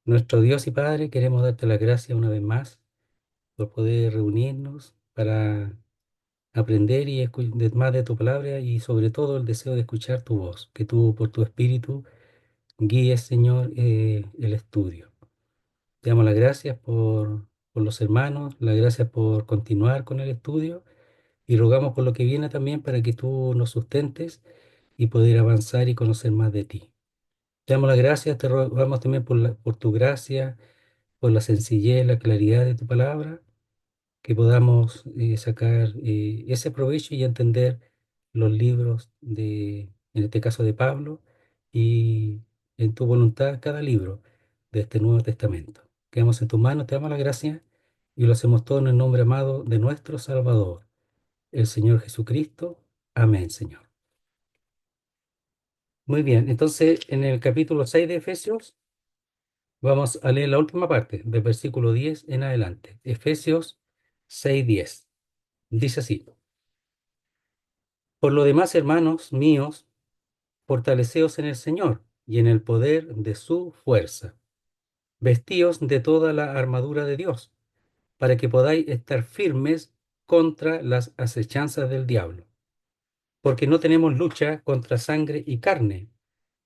Nuestro Dios y Padre, queremos darte las gracias una vez más por poder reunirnos para aprender y más de tu palabra y sobre todo el deseo de escuchar tu voz, que tú por tu espíritu guíes, Señor, el estudio. Te damos las gracias por los hermanos, las gracias por continuar con el estudio y rogamos por lo que viene también para que tú nos sustentes y poder avanzar y conocer más de ti. Te damos las gracias, te rogamos también por tu gracia, por la sencillez, la claridad de tu palabra, que podamos sacar ese provecho y entender los libros en este caso de Pablo, y en tu voluntad cada libro de este Nuevo Testamento. Quedamos en tus manos, te damos las gracias y lo hacemos todo en el nombre amado de nuestro Salvador, el Señor Jesucristo. Amén, Señor. Muy bien, entonces en el capítulo 6 de Efesios vamos a leer la última parte, del versículo 10 en adelante. Efesios 6:10. Dice así: Por lo demás, hermanos míos, fortaleceos en el Señor y en el poder de su fuerza. Vestíos de toda la armadura de Dios, para que podáis estar firmes contra las acechanzas del diablo. Porque no tenemos lucha contra sangre y carne,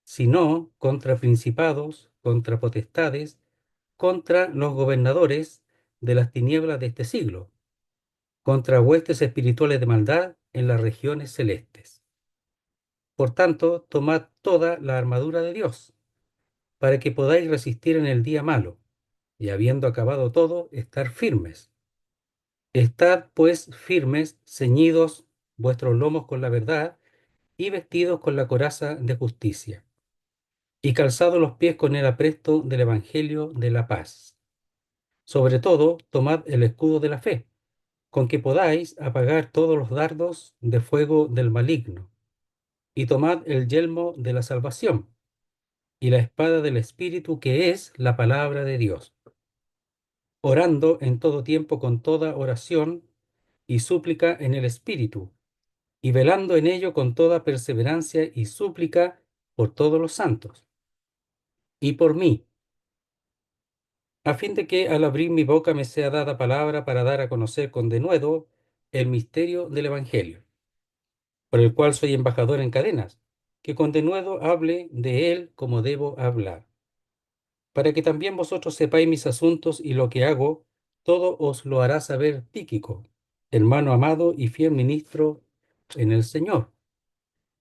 sino contra principados, contra potestades, contra los gobernadores de las tinieblas de este siglo, contra huestes espirituales de maldad en las regiones celestes. Por tanto, tomad toda la armadura de Dios, para que podáis resistir en el día malo, y habiendo acabado todo, estar firmes. Estad, pues, firmes, ceñidos vuestros lomos con la verdad, y vestidos con la coraza de justicia, y calzados los pies con el apresto del Evangelio de la paz. Sobre todo, tomad el escudo de la fe, con que podáis apagar todos los dardos de fuego del maligno, y tomad el yelmo de la salvación y la espada del Espíritu, que es la palabra de Dios, orando en todo tiempo con toda oración y súplica en el Espíritu, y velando en ello con toda perseverancia y súplica por todos los santos, y por mí, a fin de que al abrir mi boca me sea dada palabra para dar a conocer con denuedo el misterio del Evangelio, por el cual soy embajador en cadenas, que con denuedo hable de él como debo hablar, para que también vosotros sepáis mis asuntos y lo que hago, todo os lo hará saber Tíquico, hermano amado y fiel ministro en el Señor,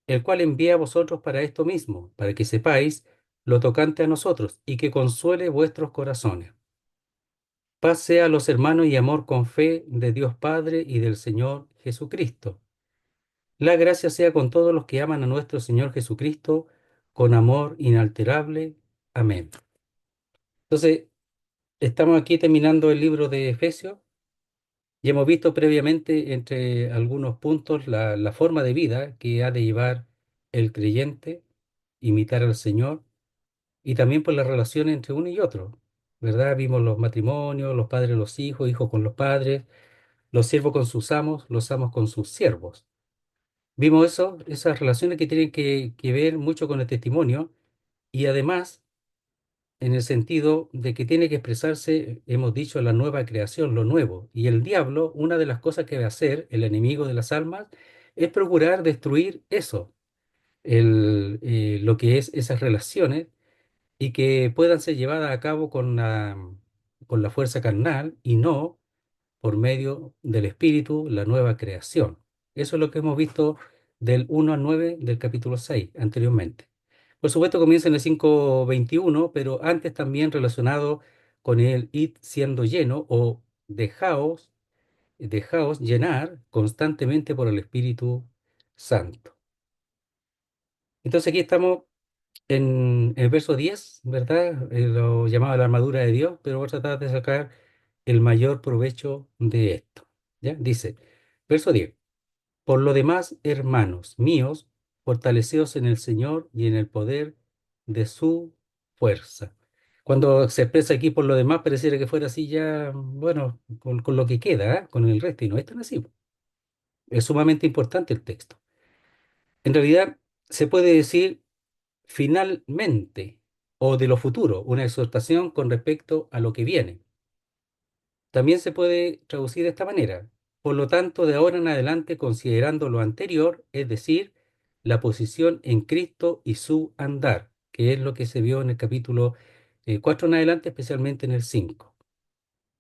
el cual envía a vosotros para esto mismo, para que sepáis lo tocante a nosotros y que consuele vuestros corazones. Paz sea a los hermanos y amor con fe de Dios Padre y del Señor Jesucristo. La gracia sea con todos los que aman a nuestro Señor Jesucristo con amor inalterable. Amén. Entonces, estamos aquí terminando el libro de Efesios y hemos visto previamente entre algunos puntos la forma de vida que ha de llevar el creyente, imitar al Señor, y también por las relaciones entre uno y otro, ¿verdad? Vimos los matrimonios, los padres, los hijos, hijos con los padres, los siervos con sus amos, los amos con sus siervos. Vimos eso, esas relaciones que tienen que ver mucho con el testimonio, y además en el sentido de que tiene que expresarse, hemos dicho, la nueva creación, lo nuevo. Y el diablo, una de las cosas que va a hacer, el enemigo de las almas, es procurar destruir eso, lo que es esas relaciones, y que puedan ser llevadas a cabo con la fuerza carnal y no por medio del Espíritu, la nueva creación. Eso es lo que hemos visto del 1 al 9 del capítulo 6 anteriormente. Por supuesto, comienza en el 5:21, pero antes también relacionado con el id siendo lleno o dejaos llenar constantemente por el Espíritu Santo. Entonces aquí estamos en el verso 10, ¿verdad? Lo llamaba la armadura de Dios, pero voy a tratar de sacar el mayor provecho de esto. ¿Ya? Dice, verso 10: Por lo demás, hermanos míos, fortaleceos en el Señor y en el poder de su fuerza. Cuando se expresa aquí por lo demás, pareciera que fuera así ya, bueno, con lo que queda, ¿eh? Con el resto, y no es tan así. Es sumamente importante el texto. En realidad, se puede decir finalmente. o de lo futuro, una exhortación con respecto a lo que viene. También se puede traducir de esta manera. Por lo tanto, de ahora en adelante, considerando lo anterior, es decir, la posición en Cristo y su andar, que es lo que se vio en el capítulo 4 en adelante, especialmente en el 5.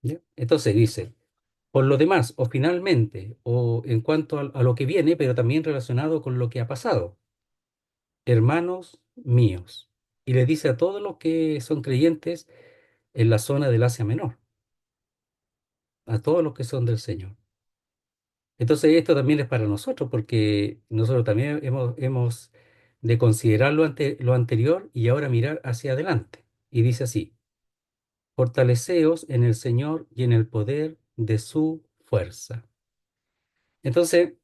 ¿Ya? Entonces dice, por lo demás, o finalmente, o en cuanto a lo que viene, pero también relacionado con lo que ha pasado, hermanos míos. Y le dice a todos los que son creyentes en la zona del Asia Menor, a todos los que son del Señor. Entonces esto también es para nosotros, porque nosotros también hemos de considerar lo anterior y ahora mirar hacia adelante. Y dice así, fortaleceos en el Señor y en el poder de su fuerza. Entonces,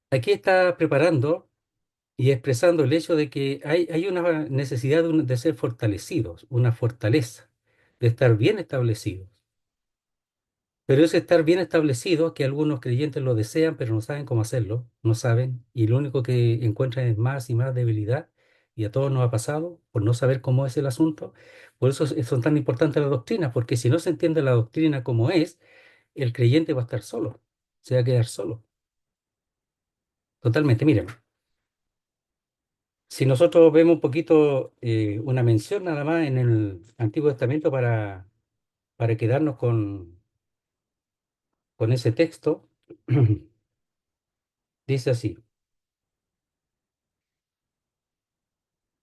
aquí está preparando y expresando el hecho de que hay una necesidad de ser fortalecidos, una fortaleza, de estar bien establecidos. Pero ese estar bien establecido, que algunos creyentes lo desean, pero no saben cómo hacerlo, no saben, y lo único que encuentran es más y más debilidad, y a todos nos ha pasado por no saber cómo es el asunto. Por eso son tan importantes las doctrinas, porque si no se entiende la doctrina como es, el creyente va a estar solo, se va a quedar solo, totalmente. Miren, si nosotros vemos un poquito una mención nada más en el Antiguo Testamento para quedarnos con ese texto, dice así.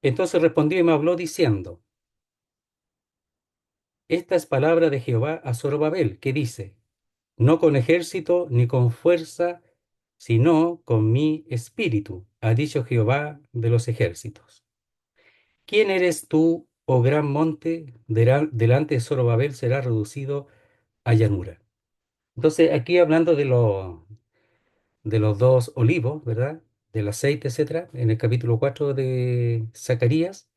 Entonces respondió y me habló diciendo, esta es palabra de Jehová a Zorobabel, que dice, no con ejército ni con fuerza, sino con mi espíritu, ha dicho Jehová de los ejércitos. ¿Quién eres tú, oh gran monte? Delante de Zorobabel será reducido a llanura. Entonces, aquí hablando de los dos olivos, ¿verdad? Del aceite, etcétera, en el capítulo 4 de Zacarías,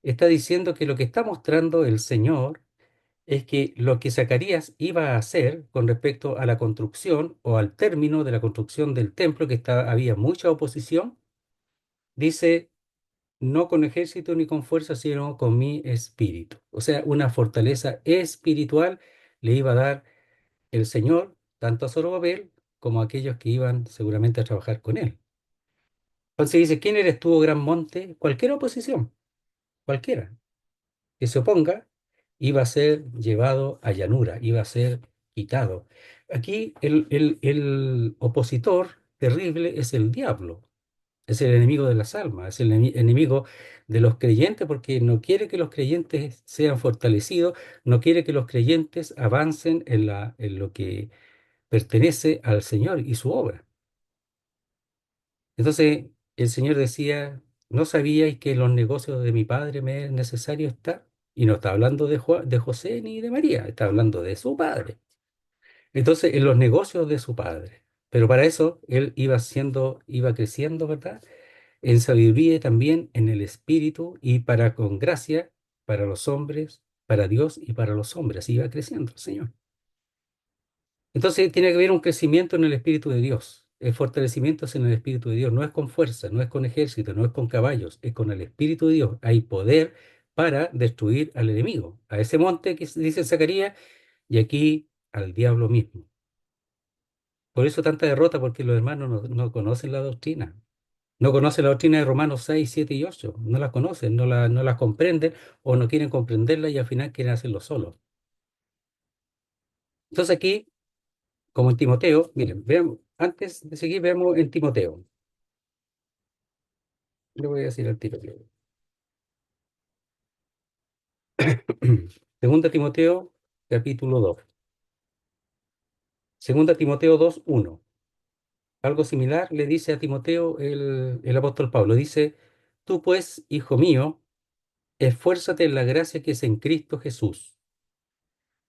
está diciendo que lo que está mostrando el Señor es que lo que Zacarías iba a hacer con respecto a la construcción o al término de la construcción del templo, había mucha oposición, dice, no con ejército ni con fuerza, sino con mi espíritu. O sea, una fortaleza espiritual le iba a dar el Señor, tanto a Zorobabel como a aquellos que iban seguramente a trabajar con él. Entonces dice, ¿quién eres tú, oh gran monte? Cualquier oposición, cualquiera que se oponga, iba a ser llevado a llanura, iba a ser quitado. Aquí el opositor terrible es el diablo, es el enemigo de las almas, es el enemigo de los creyentes porque no quiere que los creyentes sean fortalecidos, no quiere que los creyentes avancen en lo que pertenece al Señor y su obra. Entonces el Señor decía, ¿no sabíais que en los negocios de mi Padre me es necesario estar? Y no está hablando de José ni de María, está hablando de su padre. Entonces, en los negocios de su padre. Pero para eso él iba creciendo, ¿verdad? En sabiduría y también en el espíritu y para con gracia para los hombres, para Dios y para los hombres. Iba creciendo el Señor. Entonces tiene que haber un crecimiento en el Espíritu de Dios. El fortalecimiento es en el Espíritu de Dios. No es con fuerza, no es con ejército, no es con caballos, es con el Espíritu de Dios. Hay poder para destruir al enemigo, a ese monte que dice Zacarías, y aquí al diablo mismo. Por eso tanta derrota, porque los hermanos no conocen la doctrina. No conocen la doctrina de Romanos 6, 7 y 8. No la conocen, no la comprenden o no quieren comprenderla y al final quieren hacerlo solo. Entonces aquí como en Timoteo, miren, veamos, antes de seguir, veamos en Timoteo. Le voy a decir al tiro. Segunda Timoteo, capítulo 2. Segunda Timoteo 2, 1. Algo similar le dice a Timoteo el apóstol Pablo. Dice, tú pues, hijo mío, esfuérzate en la gracia que es en Cristo Jesús.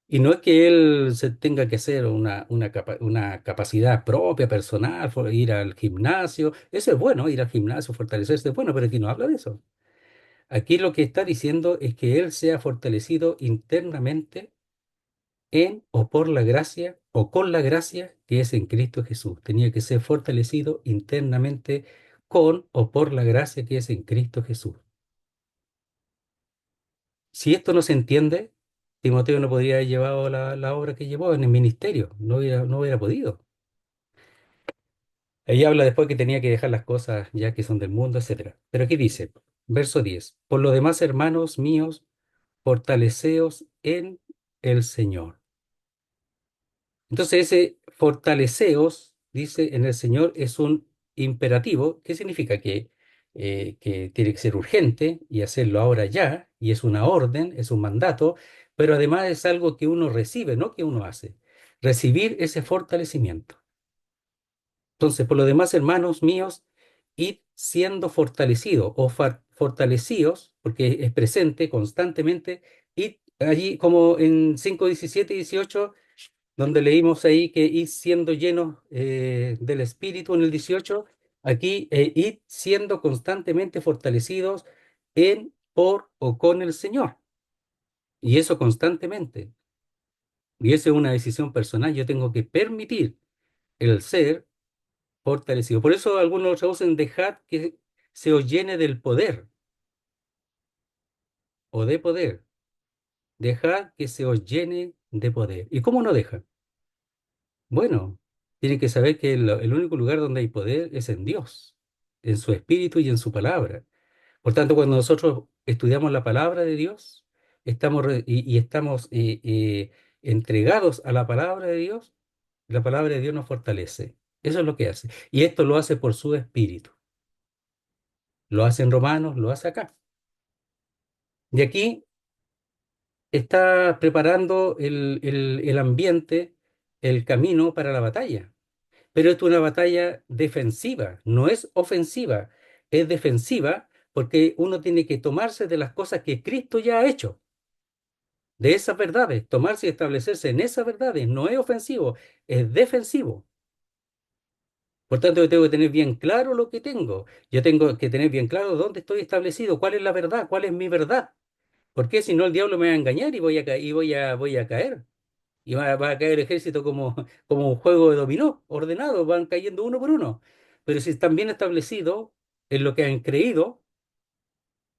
Y no es que él se tenga que hacer una capacidad propia, personal, ir al gimnasio. Eso es bueno, ir al gimnasio, fortalecerse es bueno, pero aquí no habla de eso. Aquí lo que está diciendo es que él sea fortalecido internamente en o por la gracia o con la gracia que es en Cristo Jesús. Tenía que ser fortalecido internamente con o por la gracia que es en Cristo Jesús. Si esto no se entiende, Timoteo no podría haber llevado la obra que llevó en el ministerio, no hubiera podido. Ahí habla después que tenía que dejar las cosas ya que son del mundo, etcétera. Pero aquí dice, verso 10: por lo demás, hermanos míos, fortaleceos en el Señor. Entonces ese fortaleceos, dice en el Señor, es un imperativo. ¿Qué significa? Que tiene que ser urgente y hacerlo ahora ya, y es una orden, es un mandato, pero además es algo que uno recibe, no que uno hace. Recibir ese fortalecimiento. Entonces, por lo demás, hermanos míos, id siendo fortalecidos o fortalecidos, porque es presente constantemente, id allí como en 5 17 y 18 donde leímos ahí que id siendo llenos del Espíritu en el 18 aquí id siendo constantemente fortalecidos en, por o con el Señor. Y eso constantemente. Y eso es una decisión personal. Yo tengo que permitir el ser fortalecido. Por eso algunos lo traducen dejad que se os llene del poder o de poder. Dejad que se os llene de poder. ¿Y cómo no deja? Bueno, tienen que saber que el único lugar donde hay poder es en Dios, en su espíritu y en su palabra. Por tanto, cuando nosotros estudiamos la palabra de Dios, y estamos entregados a la palabra de Dios, la palabra de Dios nos fortalece. Eso es lo que hace. Y esto lo hace por su espíritu. Lo hace en Romanos, lo hace acá. Y aquí está preparando el ambiente, el camino para la batalla. Pero es una batalla defensiva, no es ofensiva, es defensiva porque uno tiene que tomarse de las cosas que Cristo ya ha hecho, de esas verdades, tomarse y establecerse en esas verdades, no es ofensivo, es defensivo. Por tanto, yo tengo que tener bien claro lo que tengo, yo tengo que tener bien claro dónde estoy establecido, cuál es la verdad, cuál es mi verdad, porque si no el diablo me va a engañar y voy a caer. Y va a caer el ejército como un juego de dominó, ordenado, van cayendo uno por uno. Pero si están bien establecidos en lo que han creído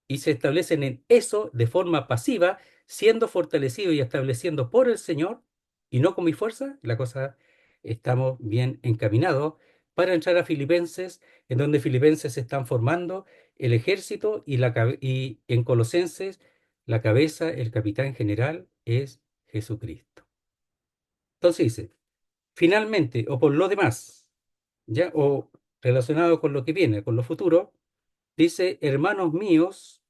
y se establecen en eso de forma pasiva, siendo fortalecidos y estableciendo por el Señor y no con mi fuerza, la cosa estamos bien encaminados para entrar a Filipenses, en donde Filipenses se están formando el ejército y en Colosenses la cabeza, el capitán general es Jesucristo. Entonces dice, finalmente, o por lo demás, ¿ya? O relacionado con lo que viene, con lo futuro, dice, hermanos míos,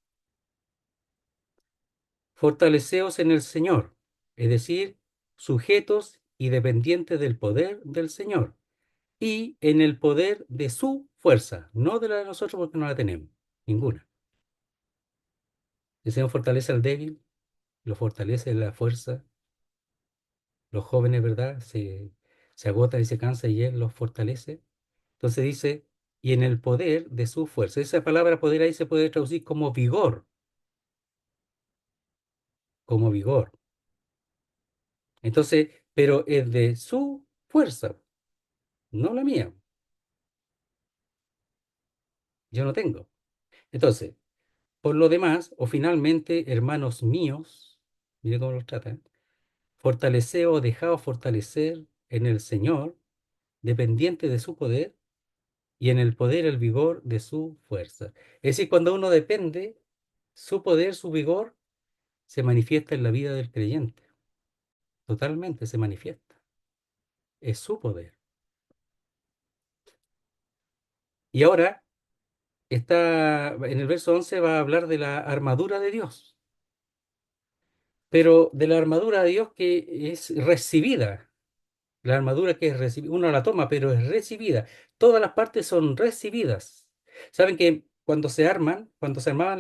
fortaleceos en el Señor, es decir, sujetos y dependientes del poder del Señor, y en el poder de su fuerza, no de la de nosotros porque no la tenemos, ninguna. El Señor fortalece al débil, lo fortalece la fuerza, los jóvenes, ¿verdad? Se agotan y se cansan y Él los fortalece. Entonces dice, y en el poder de su fuerza. Esa palabra poder ahí se puede traducir como vigor, como vigor. Entonces, pero es de su fuerza, no la mía. Yo no tengo. Entonces, por lo demás, o finalmente, hermanos míos, mire cómo los tratan, fortaleceos o dejaos fortalecer en el Señor, dependiente de su poder, y en el poder el vigor de su fuerza. Es decir, cuando uno depende, su poder, su vigor, se manifiesta en la vida del creyente. Totalmente se manifiesta. Es su poder. Y ahora en el verso 11 va a hablar de la armadura de Dios, pero de la armadura de Dios que es recibida. La armadura que es recibida, uno la toma, pero es recibida. Todas las partes son recibidas. Saben que cuando se armaban,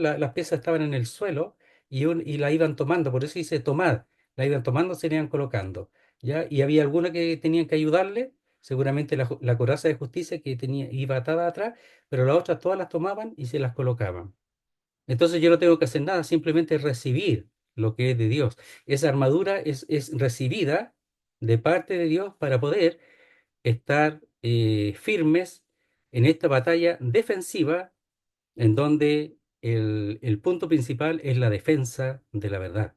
las piezas estaban en el suelo y la iban tomando, por eso dice tomad, la iban tomando, se la iban colocando, ¿ya? Y había alguna que tenían que ayudarle, seguramente la coraza de justicia que iba atada atrás, pero las otras todas las tomaban y se las colocaban. Entonces yo no tengo que hacer nada, simplemente recibir lo que es de Dios. Esa armadura es recibida de parte de Dios para poder estar firmes en esta batalla defensiva en donde el punto principal es la defensa de la verdad.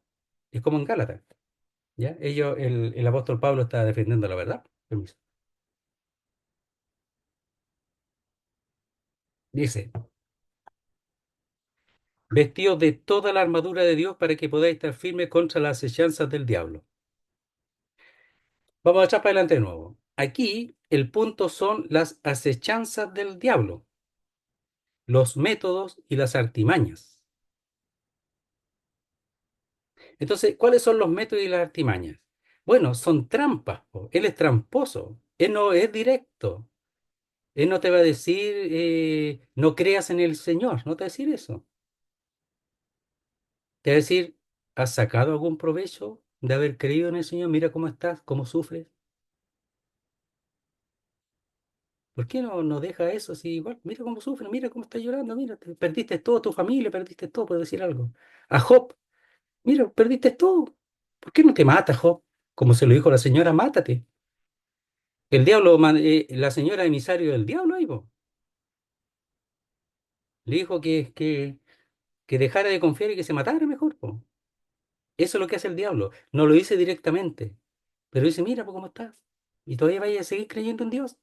Es como en Gálatas, ¿ya? El apóstol Pablo está defendiendo la verdad. Permiso. Dice, vestidos de toda la armadura de Dios para que podáis estar firmes contra las acechanzas del diablo. Vamos a echar para adelante de nuevo. Aquí el punto son las acechanzas del diablo, los métodos y las artimañas. Entonces, ¿cuáles son los métodos y las artimañas? Bueno, son trampas, po. Él es tramposo, él no es directo. Él no te va a decir, no creas en el Señor, no te va a decir eso. Te va a decir, ¿has sacado algún provecho de haber creído en el Señor? Mira cómo estás, cómo sufres. ¿Por qué no deja eso? Si igual, mira cómo sufre, mira cómo está llorando, mira, perdiste todo, tu familia, perdiste todo, por decir algo. A Job, mira, perdiste todo. ¿Por qué no te matas, Job? Como se lo dijo la señora, mátate. El diablo, la señora emisario del diablo, ahí, po, le dijo que dejara de confiar y que se matara mejor, po. Eso es lo que hace el diablo. No lo dice directamente, pero dice, mira, po, cómo estás. Y todavía vaya a seguir creyendo en Dios.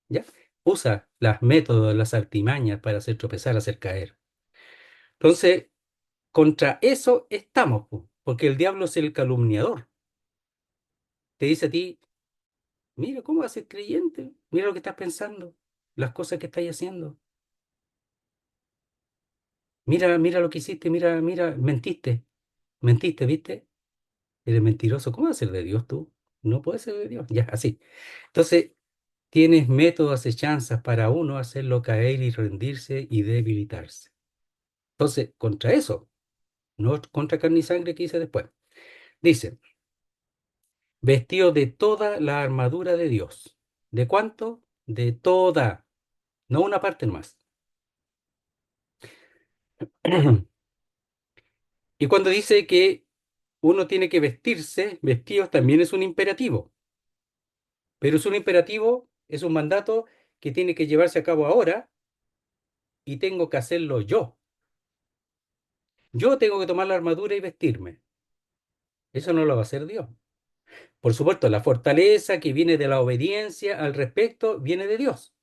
¿Ya? Usa los métodos, las artimañas para hacer tropezar, hacer caer. Entonces, contra eso estamos, po, porque el diablo es el calumniador. Te dice a ti, mira cómo vas a ser creyente, mira lo que estás pensando, las cosas que estás haciendo. Mira lo que hiciste, mira, mentiste, ¿viste? Eres mentiroso. ¿Cómo vas a ser de Dios tú? No puedes ser de Dios. Ya, así. Entonces, tienes métodos, acechanzas para uno hacerlo caer y rendirse y debilitarse. Entonces, contra eso, no contra carne y sangre que dice después. Dice, vestido de toda la armadura de Dios. ¿De cuánto? De toda, no una parte nomás. Y cuando dice que uno tiene que vestirse, vestidos también es un imperativo, pero es un imperativo, es un mandato que tiene que llevarse a cabo ahora y tengo que hacerlo yo. Yo tengo que tomar la armadura y vestirme. Eso no lo va a hacer Dios. Por supuesto, la fortaleza que viene de la obediencia al respecto viene de Dios.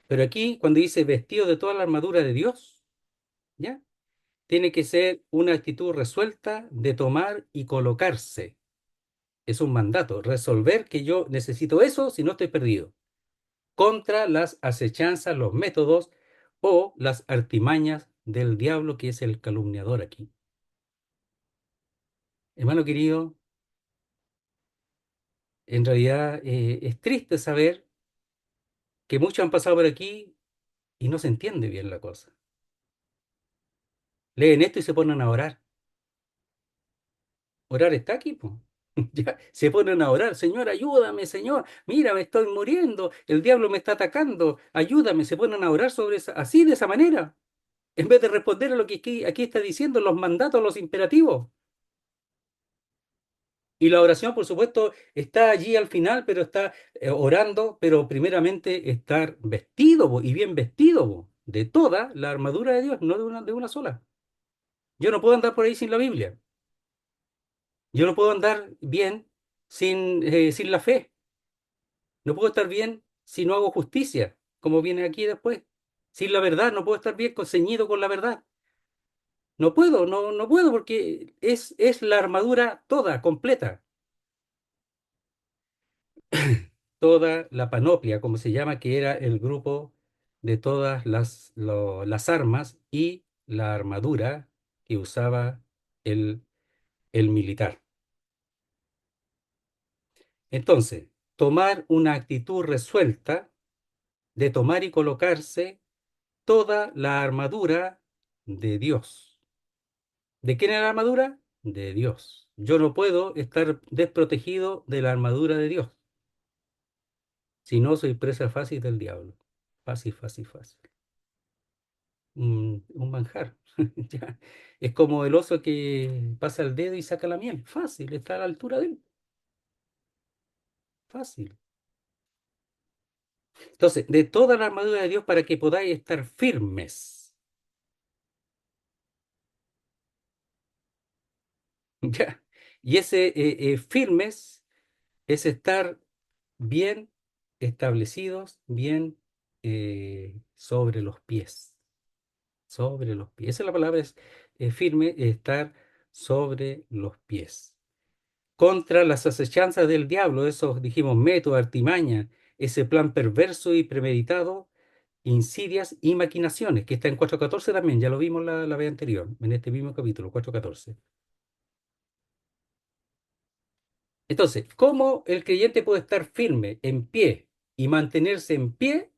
Pero aquí, cuando dice vestido de toda la armadura de Dios, ¿ya? Tiene que ser una actitud resuelta de tomar y colocarse. Es un mandato, resolver que yo necesito eso si no estoy perdido. Contra las acechanzas, los métodos o las artimañas del diablo que es el calumniador aquí. Hermano querido, en realidad es triste saber que muchos han pasado por aquí y no se entiende bien la cosa. Leen esto y se ponen a orar. Orar está aquí, po. Ya, se ponen a orar, Señor, ayúdame, Señor, mira, me estoy muriendo, el diablo me está atacando, ayúdame, se ponen a orar sobre así, de esa manera, en vez de responder a lo que aquí está diciendo, los mandatos, los imperativos. Y la oración, por supuesto, está allí al final, pero está orando, pero primeramente estar vestido, po, y bien vestido, po, de toda la armadura de Dios, no de una sola. Yo no puedo andar por ahí sin la Biblia. Yo no puedo andar bien sin la fe. No puedo estar bien si no hago justicia, como viene aquí después. Sin la verdad, no puedo estar bien ceñido con la verdad. No puedo, no puedo porque es la armadura toda, completa. Toda la panoplia, como se llama, que era el grupo de todas las armas y la armadura que usaba el, el militar. Entonces, tomar una actitud resuelta de tomar y colocarse toda la armadura de Dios. ¿De quién es la armadura? De Dios. Yo no puedo estar desprotegido de la armadura de Dios, si no soy presa fácil del diablo. Fácil, fácil, fácil. Un manjar. Ya. Es como el oso que pasa el dedo y saca la miel. Fácil, está a la altura de él. Fácil. Entonces, de toda la armadura de Dios para que podáis estar firmes. ¿ya? Y ese firmes es estar bien establecidos, bien sobre los pies, sobre los pies. Esa es la palabra, es firme, estar sobre los pies. Contra las acechanzas del diablo, esos, dijimos, método, artimaña, ese plan perverso y premeditado, insidias y maquinaciones, que está en 4.14 también, ya lo vimos la vez anterior, en este mismo capítulo, 4.14. Entonces, ¿cómo el creyente puede estar firme, en pie, y mantenerse en pie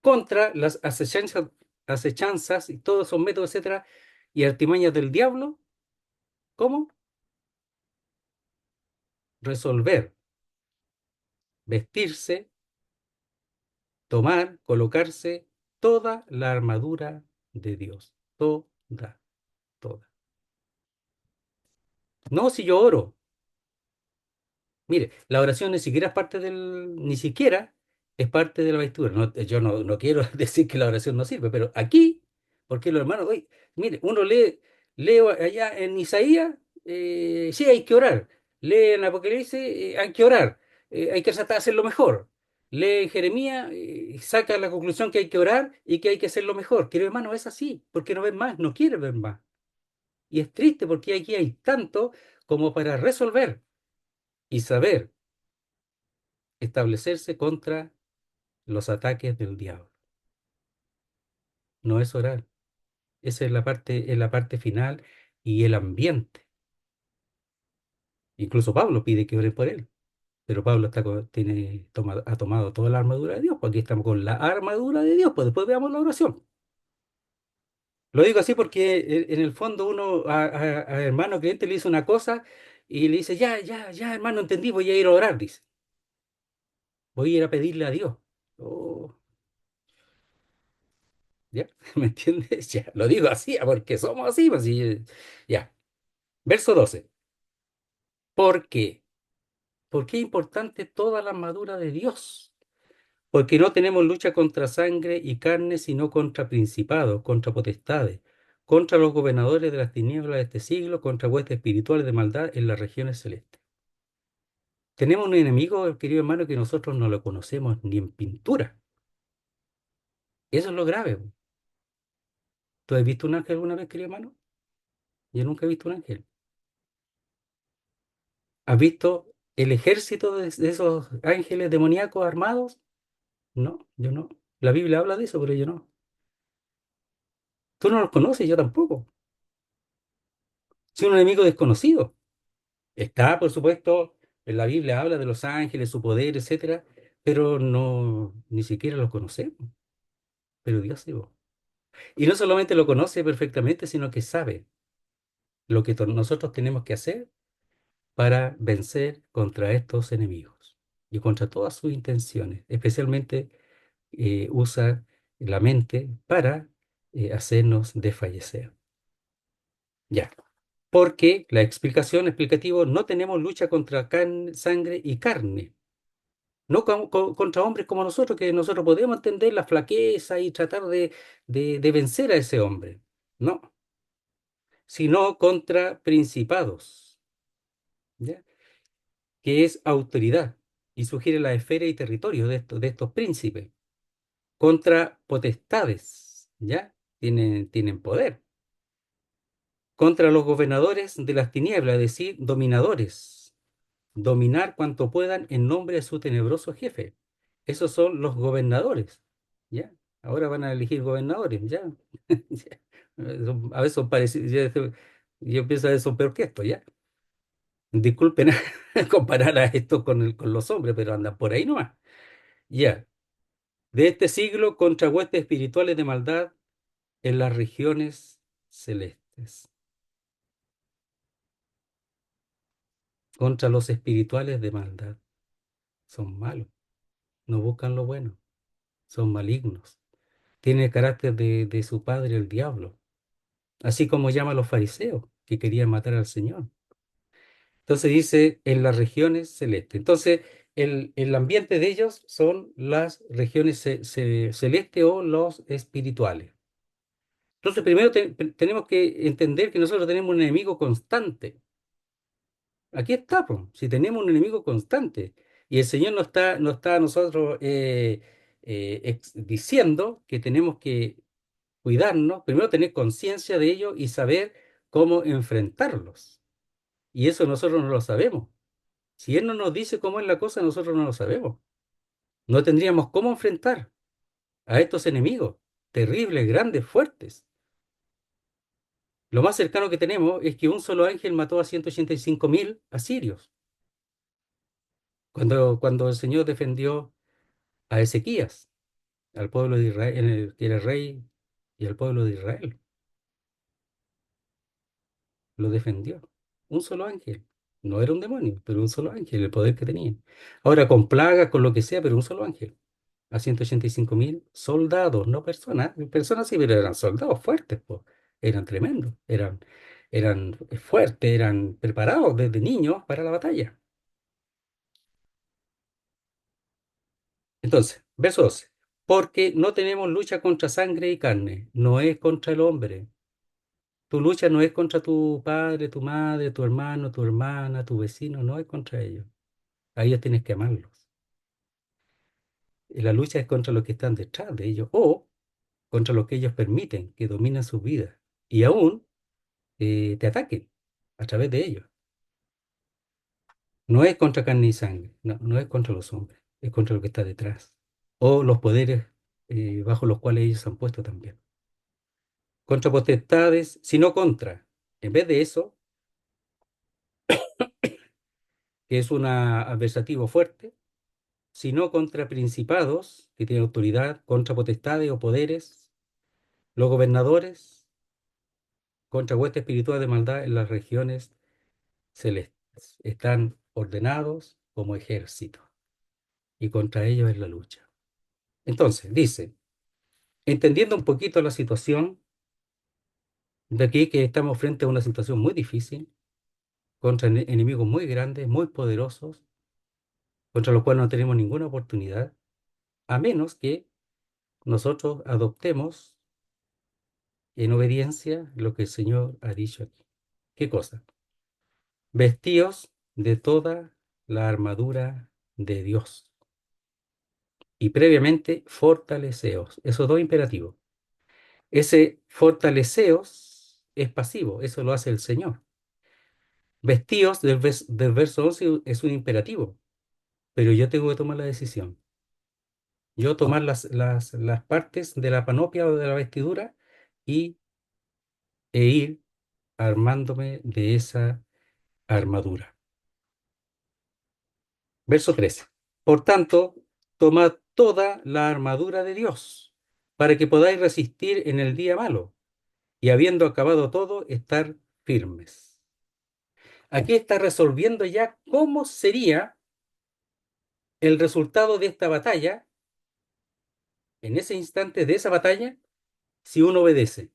contra las acechanzas y todos esos métodos, etcétera, y artimañas del diablo? ¿Cómo? Resolver, vestirse, tomar, colocarse toda la armadura de Dios. Toda, toda. No si yo oro. Mire, la oración ni siquiera es parte ni siquiera es parte de la vestidura. Yo no quiero decir que la oración no sirve, pero aquí, porque los hermanos, oye, mire, uno lee allá en Isaías, sí hay que orar. Lee en Apocalipsis, hay que orar. Hay que tratar de hacerlo mejor. Lee en Jeremías, saca la conclusión que hay que orar y que hay que hacerlo mejor. Querido hermano, es así, porque no ven más, no quiere ver más. Y es triste porque aquí hay tanto como para resolver y saber establecerse contra los ataques del diablo. No es orar. Esa es la parte final y el ambiente. Incluso Pablo pide que oren por él. Pero Pablo ha tomado toda la armadura de Dios. Pues aquí estamos con la armadura de Dios. Pues después veamos la oración. Lo digo así porque en el fondo uno a hermano creyente le dice una cosa y le dice, ya, hermano, entendí, voy a ir a orar, dice. Voy a ir a pedirle a Dios. Oh, ¿ya? ¿Me entiendes? Ya, lo digo así, porque somos así, pues sí, ya. Verso 12. ¿Por qué? ¿Por qué es importante toda la armadura de Dios? Porque no tenemos lucha contra sangre y carne, sino contra principados, contra potestades, contra los gobernadores de las tinieblas de este siglo, contra huestes espirituales de maldad en las regiones celestes. Tenemos un enemigo, querido hermano, que nosotros no lo conocemos ni en pintura. Eso es lo grave. ¿Tú has visto un ángel alguna vez, querido hermano? Yo nunca he visto un ángel. ¿Has visto el ejército de esos ángeles demoníacos armados? No, yo no. La Biblia habla de eso, pero yo no. Tú no los conoces, yo tampoco. Es un enemigo desconocido. Está, por supuesto, en la Biblia habla de los ángeles, su poder, etcétera, pero no, ni siquiera los conocemos. Pero Dios sí. Y no solamente lo conoce perfectamente, sino que sabe lo que nosotros tenemos que hacer para vencer contra estos enemigos y contra todas sus intenciones. Especialmente usa la mente para hacernos desfallecer. Ya. Porque la explicación, explicativo, no tenemos lucha contra sangre y carne, no contra hombres como nosotros, que nosotros podemos entender la flaqueza y tratar de vencer a ese hombre, no, sino contra principados, ¿ya? Que es autoridad y sugiere la esfera y territorio de estos príncipes, contra potestades, ¿ya? Tienen poder contra los gobernadores de las tinieblas, es decir, dominadores, dominar cuanto puedan en nombre de su tenebroso jefe. Esos son los gobernadores, ¿ya? Ahora van a elegir gobernadores, ¿ya? Ya. A veces son parecidos, yo pienso que son peor que esto, ¿ya? Disculpen comparar a esto con los hombres, pero andan por ahí nomás, ¿ya? De este siglo contra huestes espirituales de maldad en las regiones celestes, contra los espirituales de maldad. Son malos, no buscan lo bueno, son malignos. Tiene el carácter de su padre el diablo, así como llama a los fariseos que querían matar al Señor. Entonces dice en las regiones celestes. Entonces el ambiente de ellos son las regiones celestes o los espirituales. Entonces primero tenemos que entender que nosotros tenemos un enemigo constante. Aquí está, po. Si tenemos un enemigo constante y el Señor no está a nosotros diciendo que tenemos que cuidarnos, primero tener conciencia de ello y saber cómo enfrentarlos. Y eso nosotros no lo sabemos. Si Él no nos dice cómo es la cosa, nosotros no lo sabemos. No tendríamos cómo enfrentar a estos enemigos terribles, grandes, fuertes. Lo más cercano que tenemos es que un solo ángel mató a 185.000 asirios cuando el Señor defendió a Ezequías, al pueblo de Israel, que era rey, y al pueblo de Israel. Lo defendió. Un solo ángel. No era un demonio, pero un solo ángel, el poder que tenía. Ahora, con plagas, con lo que sea, pero un solo ángel. A 185.000 soldados, no personas. Personas sí, pero eran soldados fuertes, po. Eran tremendos, eran fuertes, eran preparados desde niños para la batalla. Entonces, verso 12. Porque no tenemos lucha contra sangre y carne, no es contra el hombre. Tu lucha no es contra tu padre, tu madre, tu hermano, tu hermana, tu vecino, no es contra ellos. A ellos tienes que amarlos. Y la lucha es contra los que están detrás de ellos o contra los que ellos permiten que dominen sus vidas y aún te ataquen a través de ellos. No es contra carne y sangre, no, no es contra los hombres, es contra lo que está detrás o los poderes bajo los cuales ellos se han puesto también. Contra potestades, sino contra. En vez de eso, que es un adversativo fuerte, sino contra principados que tienen autoridad, contra potestades o poderes, los gobernadores, contra huestes espirituales de maldad en las regiones celestes. Están ordenados como ejército y contra ellos es la lucha. Entonces, dice, entendiendo un poquito la situación de aquí que estamos frente a una situación muy difícil, contra enemigos muy grandes, muy poderosos, contra los cuales no tenemos ninguna oportunidad, a menos que nosotros adoptemos en obediencia lo que el Señor ha dicho aquí. ¿Qué cosa? Vestíos de toda la armadura de Dios y previamente fortaleceos. Esos dos imperativos. Ese fortaleceos es pasivo, eso lo hace el Señor. Vestíos del verso 11 es un imperativo, pero yo tengo que tomar la decisión. Yo tomar las partes de la panoplia o de la vestidura y, ir armándome de esa armadura. Verso 13. Por tanto, tomad toda la armadura de Dios, para que podáis resistir en el día malo, y habiendo acabado todo, estar firmes. Aquí está resolviendo ya cómo sería el resultado de esta batalla, en ese instante de esa batalla, si uno obedece.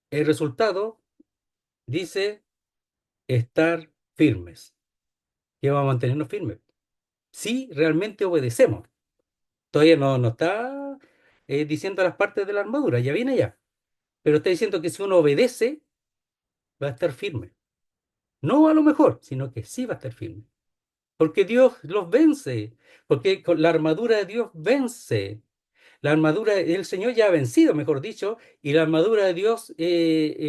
El resultado dice estar firmes. ¿Qué va a mantenernos firmes? Si realmente obedecemos. Todavía no está diciendo las partes de la armadura, ya viene ya. Pero está diciendo que si uno obedece, va a estar firme. No a lo mejor, sino que sí va a estar firme. Porque Dios los vence. Porque con la armadura de Dios vence. La armadura del Señor ya ha vencido, mejor dicho, y la armadura de Dios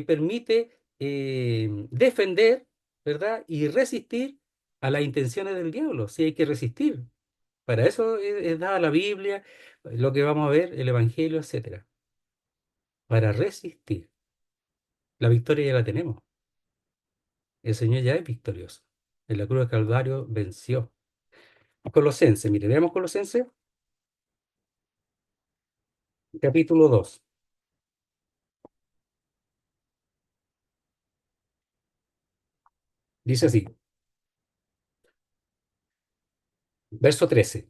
permite defender, ¿verdad? Y resistir a las intenciones del diablo. Si hay que resistir. Para eso es dada la Biblia, lo que vamos a ver, el Evangelio, etcétera. Para resistir. La victoria ya la tenemos. El Señor ya es victorioso. En la cruz del Calvario venció. Colosenses, mire, veamos Colosenses, capítulo 2. Dice así, verso 13.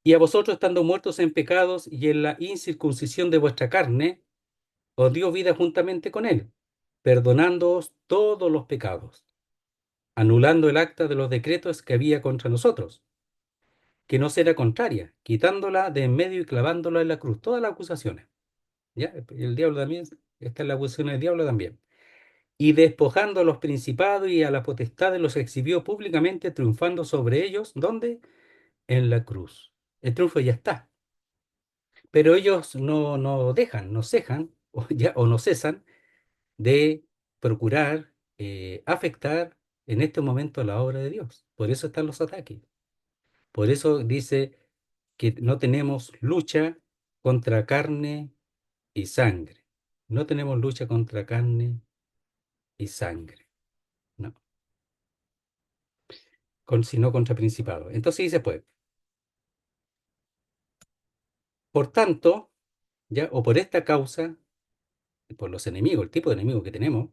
Y a vosotros estando muertos en pecados y en la incircuncisión de vuestra carne, os dio vida juntamente con él, perdonándoos todos los pecados, anulando el acta de los decretos que había contra nosotros, que no será contraria, quitándola de en medio y clavándola en la cruz. Todas las acusaciones. ¿Ya? El diablo también, está en la acusación del diablo también. y despojando a los principados y a la potestad los exhibió públicamente, triunfando sobre ellos. ¿Dónde? En la cruz. El triunfo ya está. Pero ellos no dejan, no cejan o no cesan de procurar afectar en este momento la obra de Dios. Por eso están los ataques. Por eso dice que no tenemos lucha contra carne y sangre. No tenemos lucha contra carne y sangre, no, sino contra principados. Entonces dice, pues, por tanto, ya, o por esta causa, por los enemigos, el tipo de enemigo que tenemos,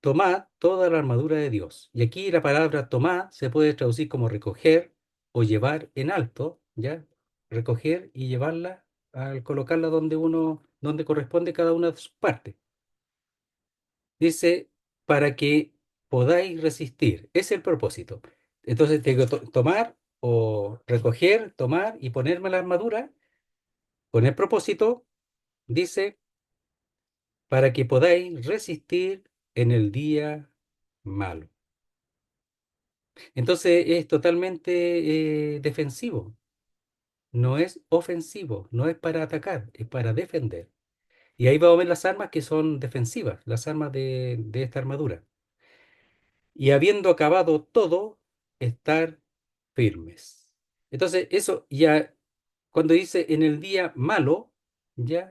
tomad toda la armadura de Dios. Y aquí la palabra tomad se puede traducir como recoger o llevar en alto, ¿ya? Recoger y llevarla al colocarla donde corresponde cada una de sus partes. Dice, para que podáis resistir. Es el propósito. Entonces tengo que tomar o recoger, tomar y ponerme la armadura con el propósito, dice, para que podáis resistir en el día malo. Entonces es totalmente defensivo, no es ofensivo, no es para atacar, es para defender. Y ahí vamos a ver las armas que son defensivas, las armas de esta armadura. Y habiendo acabado todo, estar firmes. Entonces, eso ya, cuando dice en el día malo, ya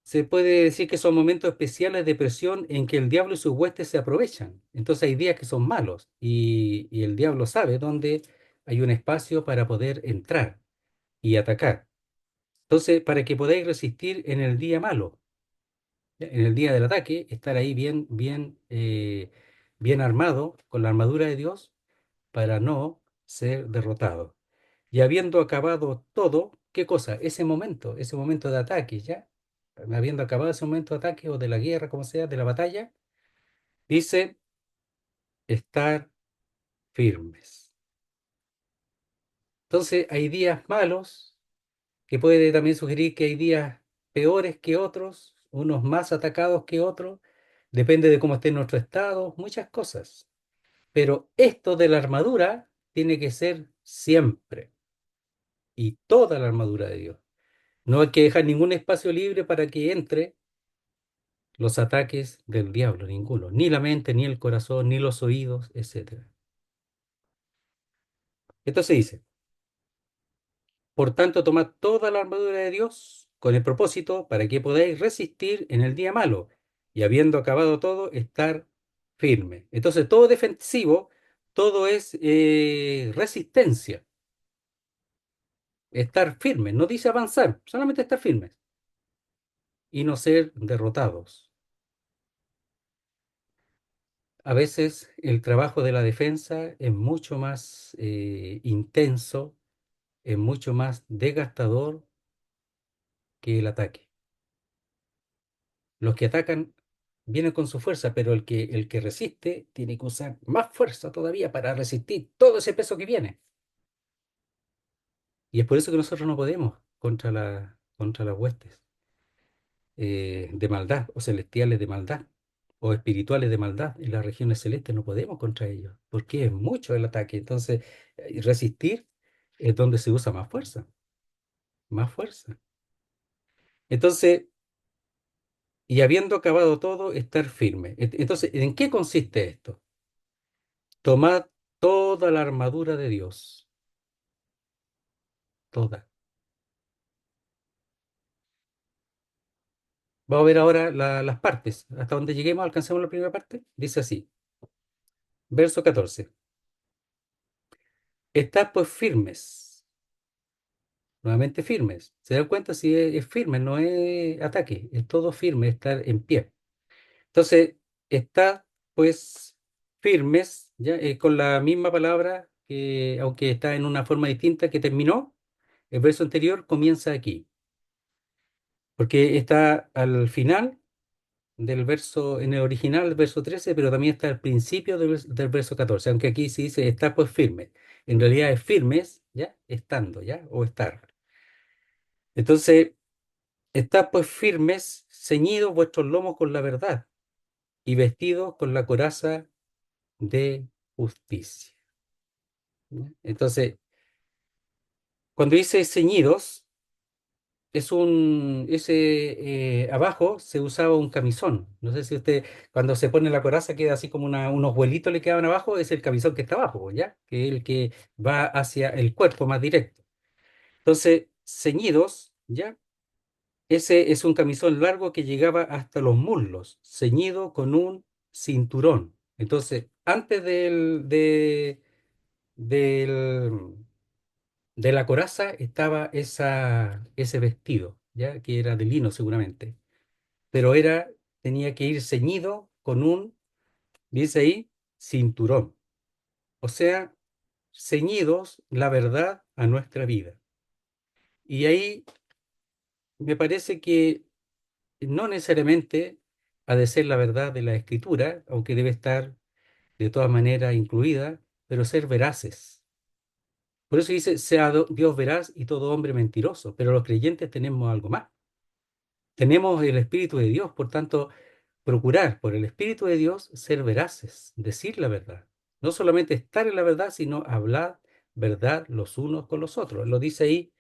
se puede decir que son momentos especiales de presión en que el diablo y sus huestes se aprovechan. Entonces hay días que son malos y el diablo sabe dónde hay un espacio para poder entrar y atacar. Entonces, para que podáis resistir en el día malo, ¿ya? En el día del ataque, estar ahí bien armado con la armadura de Dios para no ser derrotado. Y habiendo acabado todo, ¿qué cosa? Ese momento de ataque, ¿ya? Habiendo acabado ese momento de ataque o de la guerra, como sea, de la batalla, dice estar firmes. Entonces, hay días malos, que puede también sugerir que hay días peores que otros, unos más atacados que otros, depende de cómo esté nuestro estado, muchas cosas. Pero esto de la armadura tiene que ser siempre y toda la armadura de Dios. No hay que dejar ningún espacio libre para que entre los ataques del diablo, ninguno, ni la mente, ni el corazón, ni los oídos, etcétera. Entonces dice, por tanto, tomad toda la armadura de Dios con el propósito para que podáis resistir en el día malo y habiendo acabado todo, estar firme. Entonces, todo defensivo, todo es resistencia, estar firme. No dice avanzar, solamente estar firmes y no ser derrotados. A veces el trabajo de la defensa es mucho más intenso, es mucho más desgastador que el ataque. Los que atacan vienen con su fuerza, pero el que resiste tiene que usar más fuerza todavía para resistir todo ese peso que viene. Y es por eso que nosotros no podemos contra las huestes de maldad, o celestiales de maldad, o espirituales de maldad en las regiones celestes. No podemos contra ellos, porque es mucho el ataque. Entonces, resistir es donde se usa más fuerza, más fuerza. Entonces, y habiendo acabado todo, estar firme. Entonces, ¿en qué consiste esto? Tomad toda la armadura de Dios, toda. Vamos a ver ahora las partes. Hasta donde lleguemos, alcancemos la primera parte. Dice así, verso 14. Estad pues firmes, nuevamente firmes. ¿Se dan cuenta si es firme? No es ataque, es todo firme, estar en pie. Entonces, estad pues firmes, ya, con la misma palabra, que, aunque está en una forma distinta que terminó, el verso anterior comienza aquí, porque está al final del verso, en el original, el verso 13, pero también está al principio del verso 14, aunque aquí se dice está pues firme. En realidad es firmes, ¿ya? Estando, ¿ya? O estar. Entonces, está pues firmes ceñidos vuestros lomos con la verdad y vestidos con la coraza de justicia. ¿Ya? Entonces, cuando dice ceñidos, abajo se usaba un camisón. No sé si usted, cuando se pone la coraza, queda así como unos vuelitos le quedan abajo, es el camisón que está abajo, ¿ya? Que es el que va hacia el cuerpo más directo. Entonces, ceñidos, ¿ya? Ese es un camisón largo que llegaba hasta los muslos, ceñido con un cinturón. Entonces, antes del, de la coraza estaba ese vestido, ¿ya? Que era de lino seguramente, pero tenía que ir ceñido con dice ahí, cinturón. O sea, ceñidos la verdad a nuestra vida. Y ahí me parece que no necesariamente ha de ser la verdad de la escritura, aunque debe estar de todas maneras incluida, pero ser veraces. Por eso dice, sea Dios veraz y todo hombre mentiroso, pero los creyentes tenemos algo más. Tenemos el Espíritu de Dios, por tanto, procurar por el Espíritu de Dios ser veraces, decir la verdad. No solamente estar en la verdad, sino hablar verdad los unos con los otros. Lo dice ahí,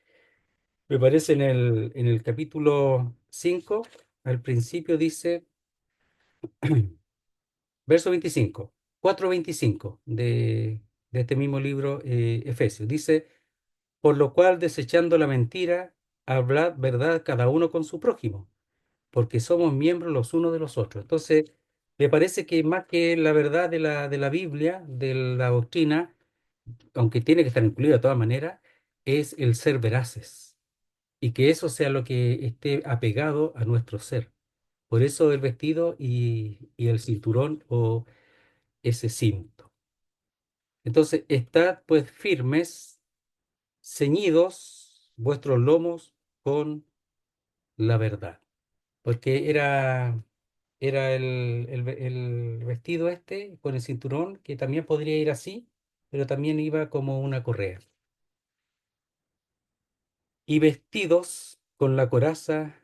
me parece en el capítulo 5 al principio dice, verso 25, 4:25 de este mismo libro, Efesios. Dice, por lo cual, desechando la mentira, hablad verdad cada uno con su prójimo, porque somos miembros los unos de los otros. Entonces, me parece que más que la verdad de la Biblia, de la doctrina, aunque tiene que estar incluida de todas maneras, es el ser veraces y que eso sea lo que esté apegado a nuestro ser. Por eso el vestido y el cinturón o ese cinto. Entonces, estad pues firmes, ceñidos vuestros lomos con la verdad. Porque era el vestido este con el cinturón, que también podría ir así, pero también iba como una correa. Y vestidos con la coraza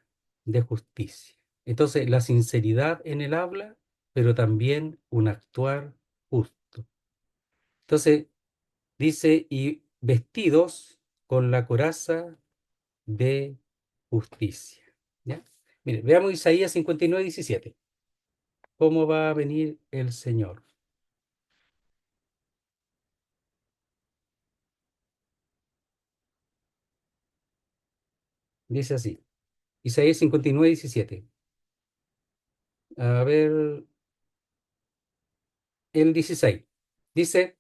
de justicia. Entonces, la sinceridad en el habla, pero también un actuar justo. Entonces, dice, y vestidos con la coraza de justicia. ¿Ya? Mire, veamos Isaías 59:17. ¿Cómo va a venir el Señor? Dice así, Isaías 59:17. A ver, el 16. Dice,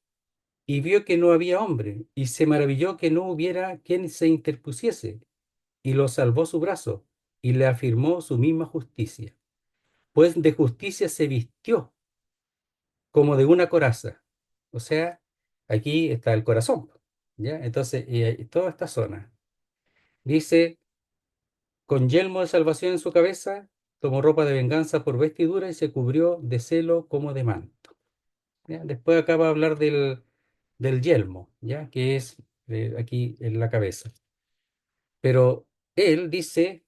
y vio que no había hombre, y se maravilló que no hubiera quien se interpusiese, y lo salvó su brazo, y le afirmó su misma justicia. Pues de justicia se vistió como de una coraza. O sea, aquí está el corazón, ¿ya? Entonces, toda esta zona. Dice, con yelmo de salvación en su cabeza, tomó ropa de venganza por vestidura y se cubrió de celo como de manto. ¿Ya? Después acaba de hablar del yelmo, ¿ya? Que es aquí en la cabeza. Pero él dice,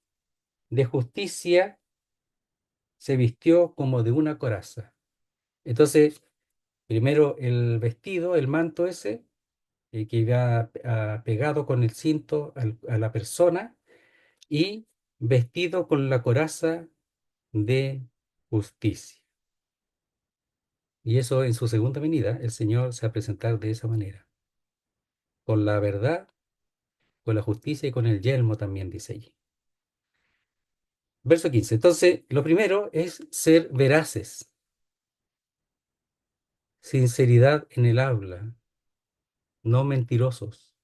de justicia se vistió como de una coraza. Entonces, primero el vestido, el manto ese, que iba pegado con el cinto a la persona y vestido con la coraza de justicia. Y eso en su segunda venida, el Señor se va a presentar de esa manera, con la verdad, con la justicia y con el yelmo también, dice allí. Verso 15. Entonces, lo primero es ser veraces, sinceridad en el habla, no mentirosos.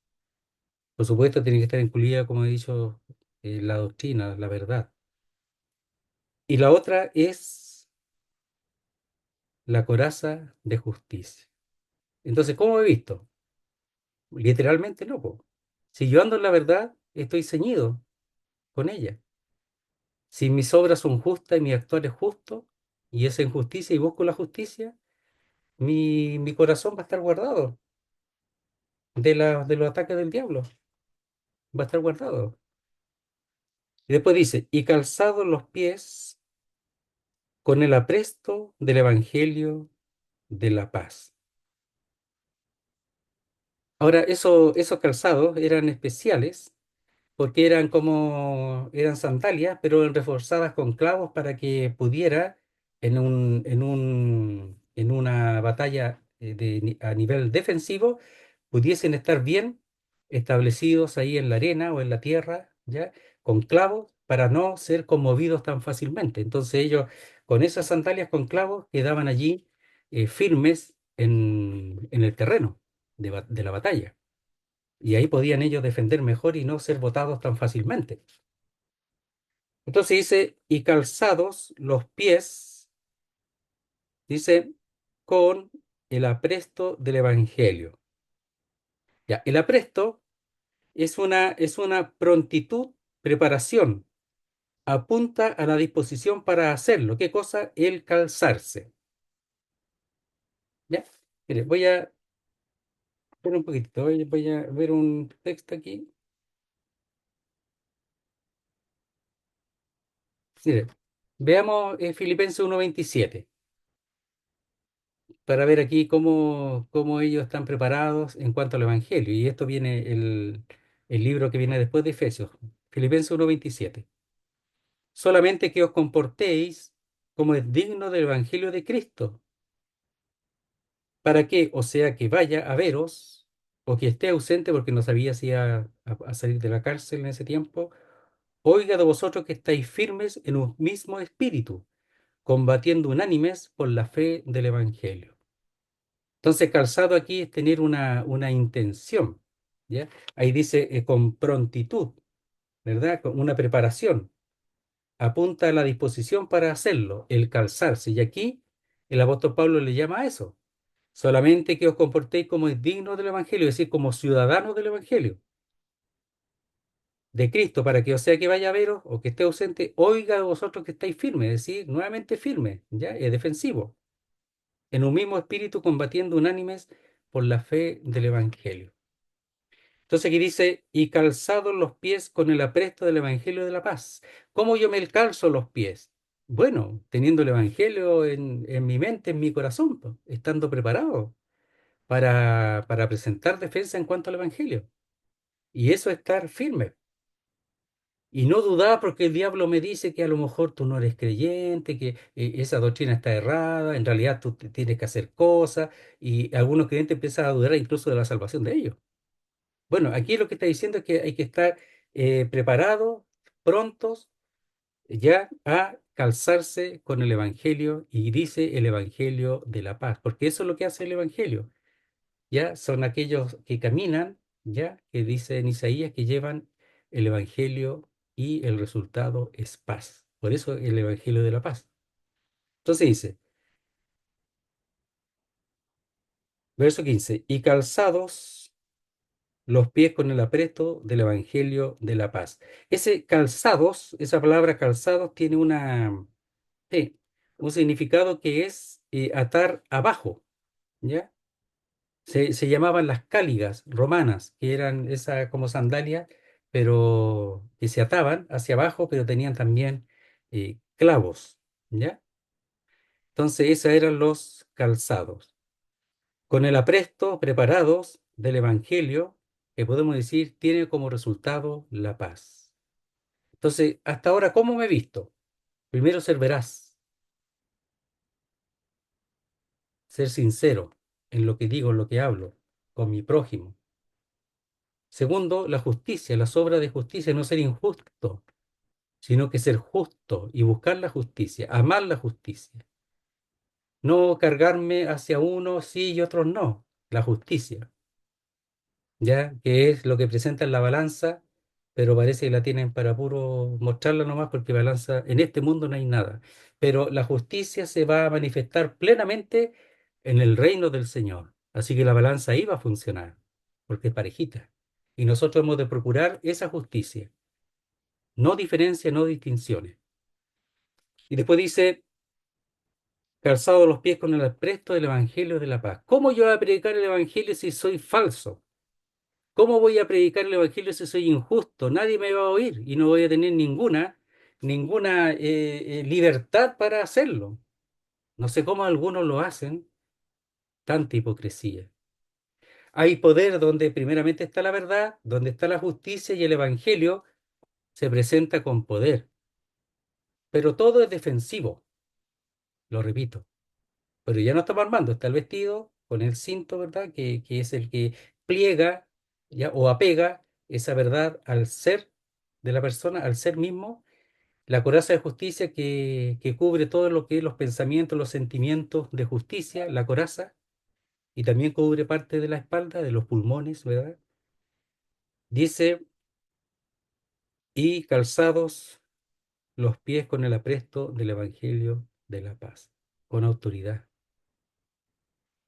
Por supuesto, tiene que estar incluida, como he dicho, la doctrina, la verdad. Y la otra es la coraza de justicia. Entonces, ¿cómo he visto? Literalmente no, po. Si yo ando en la verdad, estoy ceñido con ella. Si mis obras son justas y mi actuar es justo, y es en justicia y busco la justicia, mi corazón va a estar guardado de los ataques del diablo. Va a estar guardado. Y después dice, y calzados los pies con el apresto del Evangelio de la paz. Ahora, esos calzados eran especiales porque eran sandalias, pero reforzadas con clavos para que pudiera en una batalla a nivel defensivo, pudiesen estar bien establecidos ahí en la arena o en la tierra, ¿ya? Con clavos para no ser conmovidos tan fácilmente. Entonces ellos, con esas sandalias con clavos, quedaban allí firmes en el terreno de la batalla. Y ahí podían ellos defender mejor y no ser botados tan fácilmente. Entonces dice, y calzados los pies, dice, con el apresto del Evangelio. Ya, el apresto es una prontitud, preparación, apunta a la disposición para hacerlo. ¿Qué cosa? El calzarse. ¿Ya? Mire, voy a ver un poquitito, voy a ver un texto aquí. Mire, veamos Filipenses 1:27 para ver aquí cómo ellos están preparados en cuanto al Evangelio. Y esto viene el libro que viene después de Efesios, Filipenses 1:27. Solamente que os comportéis como es digno del Evangelio de Cristo, para que, o sea, que vaya a veros, o que esté ausente porque no sabía si iba a salir de la cárcel en ese tiempo, oiga de vosotros que estáis firmes en un mismo espíritu, combatiendo unánimes por la fe del Evangelio. Entonces, calzado aquí es tener una intención, ¿ya? Ahí dice con prontitud, ¿verdad? Con una preparación. Apunta a la disposición para hacerlo, el calzarse. Y aquí el apóstol Pablo le llama a eso. Solamente que os comportéis como es digno del Evangelio, es decir, como ciudadanos del Evangelio, de Cristo, para que o sea que vaya a veros o que esté ausente, oiga de vosotros que estáis firmes, es decir, nuevamente firmes, ¿ya? Es defensivo, en un mismo espíritu combatiendo unánimes por la fe del Evangelio. Entonces aquí dice, y calzados los pies con el apresto del Evangelio de la paz. ¿Cómo yo me calzo los pies? Bueno, teniendo el Evangelio en mi mente, en mi corazón, po, estando preparado para presentar defensa en cuanto al Evangelio. Y eso es estar firme. Y no dudar porque el diablo me dice que a lo mejor tú no eres creyente, que esa doctrina está errada, en realidad tú tienes que hacer cosas, y algunos creyentes empiezan a dudar incluso de la salvación de ellos. Bueno, aquí lo que está diciendo es que hay que estar preparados, prontos, ya a calzarse con el Evangelio, y dice el Evangelio de la paz, porque eso es lo que hace el Evangelio, ya son aquellos que caminan, ya que dice en Isaías que llevan el Evangelio y el resultado es paz. Por eso el Evangelio de la paz. Entonces dice, verso 15, y calzados los pies con el apresto del Evangelio de la paz. Ese calzados, esa palabra calzados tiene sí, un significado que es atar abajo, ¿ya? Se llamaban las cáligas romanas, que eran esas como sandalias, pero que se ataban hacia abajo, pero tenían también clavos, ¿ya? Entonces, esos eran los calzados. Con el apresto preparados del Evangelio, que podemos decir, tiene como resultado la paz. Entonces, hasta ahora, ¿cómo me he visto? Primero, ser veraz, ser sincero en lo que digo, en lo que hablo, con mi prójimo. Segundo, la justicia, las obras de justicia, no ser injusto, sino que ser justo y buscar la justicia, amar la justicia. No cargarme hacia unos sí y otros no, la justicia. ¿Ya? Que es lo que presenta en la balanza, pero parece que la tienen para puro mostrarla nomás porque balanza, en este mundo no hay nada. Pero la justicia se va a manifestar plenamente en el reino del Señor. Así que la balanza ahí va a funcionar, porque es parejita. Y nosotros hemos de procurar esa justicia, no diferencia, no distinciones. Y después dice, calzado los pies con el apresto del Evangelio de la paz. ¿Cómo yo voy a predicar el Evangelio si soy falso? ¿Cómo voy a predicar el Evangelio si soy injusto? Nadie me va a oír y no voy a tener ninguna libertad para hacerlo. No sé cómo algunos lo hacen, tanta hipocresía. Hay poder donde primeramente está la verdad, donde está la justicia y el Evangelio se presenta con poder. Pero todo es defensivo, lo repito. Pero ya no estamos armando, está el vestido con el cinto, ¿verdad? Que es el que pliega ya, o apega esa verdad al ser de la persona, al ser mismo. La coraza de justicia que cubre todo lo que es los pensamientos, los sentimientos de justicia, la coraza, y también cubre parte de la espalda, de los pulmones, ¿verdad? Dice, y calzados los pies con el apresto del Evangelio de la paz, con autoridad,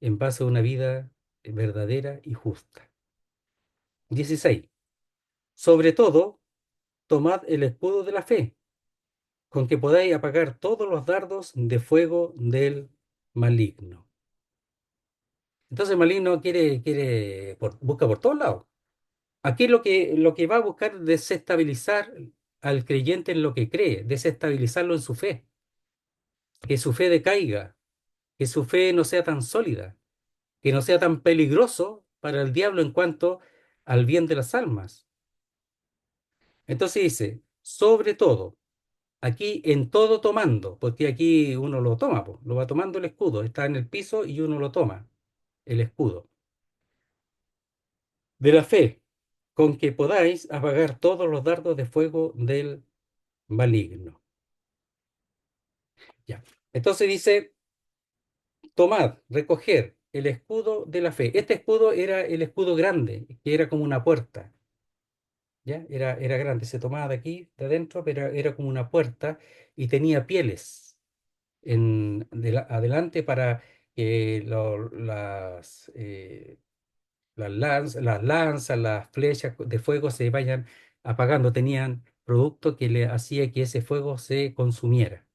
en base a una vida verdadera y justa. 16. Sobre todo, tomad el escudo de la fe, con que podáis apagar todos los dardos de fuego del maligno. Entonces el maligno busca por todos lados. Aquí lo que va a buscar es desestabilizar al creyente en lo que cree, desestabilizarlo en su fe, que su fe decaiga, que su fe no sea tan sólida, que no sea tan peligroso para el diablo en cuanto al bien de las almas. Entonces dice, sobre todo, aquí en todo tomando, porque aquí uno lo toma, po, lo va tomando el escudo, está en el piso y uno lo toma, el escudo. De la fe, con que podáis apagar todos los dardos de fuego del maligno. Ya. Entonces dice, tomad, recoger el escudo de la fe. Este escudo era el escudo grande, que era como una puerta. ¿Ya? Era grande, se tomaba de aquí, de adentro, pero era como una puerta y tenía pieles adelante para que las lanzas, las flechas de fuego se vayan apagando. Tenían producto que le hacía que ese fuego se consumiera,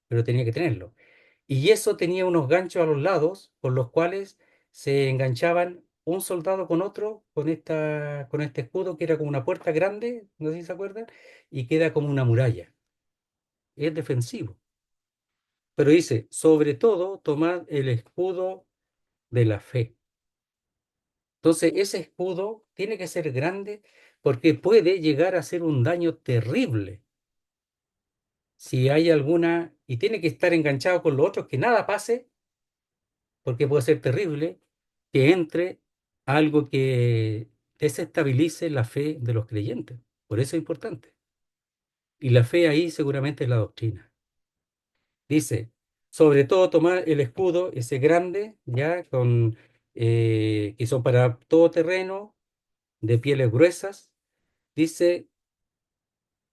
pero tenía que tenerlo. Y eso tenía unos ganchos a los lados por los cuales se enganchaban un soldado con otro con este escudo que era como una puerta grande, no sé si se acuerdan, y queda como una muralla. Es defensivo. Pero dice, sobre todo, tomad el escudo de la fe. Entonces, ese escudo tiene que ser grande porque puede llegar a ser un daño terrible si hay alguna, y tiene que estar enganchado con los otros, que nada pase porque puede ser terrible que entre algo que desestabilice la fe de los creyentes. Por eso es importante. Y la fe ahí seguramente es la doctrina. Dice, sobre todo tomar el escudo, ese grande, ya, que son para todo terreno, de pieles gruesas. Dice,